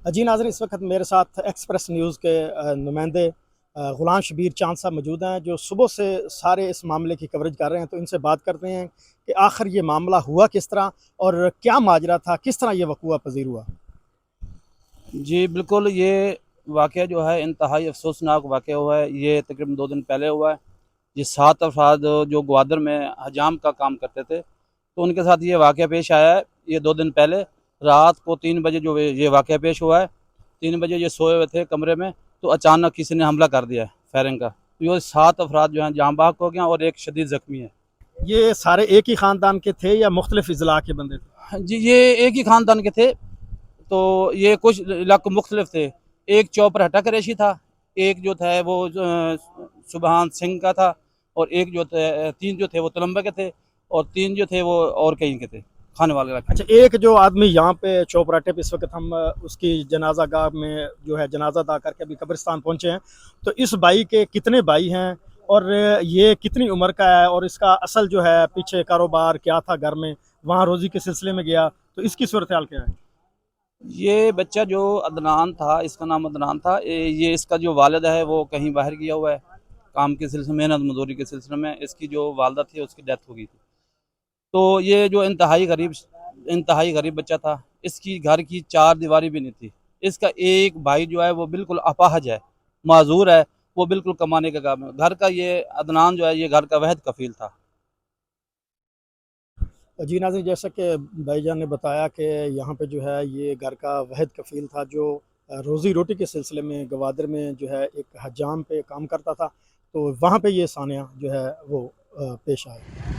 जी नाज़रीन, इस वक्त मेरे साथ एक्सप्रेस न्यूज़ के नुमाइंदे ग़ुलाम शबीर चांद साहब मौजूद हैं, जो सुबह से सारे इस मामले की कवरेज कर रहे हैं। तो इनसे बात करते हैं कि आखिर ये मामला हुआ किस तरह और क्या माजरा था, किस तरह ये वक़ूआ पज़ीर हुआ। जी, बिल्कुल ये वाक़या जो है इंतहाई अफ़सोसनाक वाक़या हुआ है। ये तकरीबन 2 दिन पहले हुआ है। ये 7 अफ़राद जो ग्वादर में हजाम का काम करते थे, तो उनके साथ ये वाक़या पेश आया है। ये 2 दिन पहले रात को 3 बजे जो ये वाक़या पेश हुआ है। 3 बजे ये सोए हुए थे कमरे में, तो अचानक किसी ने हमला कर दिया है फायरिंग का। तो ये 7 अफ़राद जो हैं जाँ बहक हो गए हैं और एक शदीद ज़ख्मी है। ये सारे एक ही ख़ानदान के थे या मुख्तलिफ अज़ला के बंदे थे? हाँ जी, ये एक ही ख़ानदान के थे। तो ये कुछ इलाके मुख्तलिफ थे। एक चौपरहटा करेशी था, एक जो था वो सुबहान सिंह का था, और एक जो थे 3 जो थे वो तलम्बा के थे, और 3 जो थे वो और कहीं के थे, खाने वाले इलाके अच्छा, के। एक जो आदमी यहाँ पे चौपराटे पे इस वक्त हम उसकी जनाजा गाह में जो है जनाजा अदा करके अभी कब्रिस्तान पहुँचे हैं। तो इस भाई के कितने भाई हैं और ये कितनी उम्र का है और इसका असल जो है पीछे कारोबार क्या था घर में, वहाँ रोज़ी के सिलसिले में गया, तो इसकी सूरत हाल क्या है? ये बच्चा जो अदनान था, इसका नाम अदनान था। ये इसका जो वालिद है वो कहीं बाहर गया हुआ है काम के सिलसिले में, मेहनत मजदूरी के सिलसिले में। इसकी जो वालदा थी उसकी डेथ हो गई थी। तो ये जो इंतहाई गरीब बच्चा था, इसकी घर की 4 दीवारी भी नहीं थी। इसका एक भाई जो है वो बिल्कुल अपाहज है, माजूर है, वो बिल्कुल कमाने का काम है। घर का ये अदनान जो है ये घर का वहद कफील था। जी नाज़रीन, जैसा कि भाईजान ने बताया कि यहाँ पे जो है ये घर का वाहिद कफ़ील था जो रोज़ी रोटी के सिलसिले में गवादर में जो है एक हजाम पे काम करता था। तो वहाँ पे ये सानिया जो है वो पेश आया।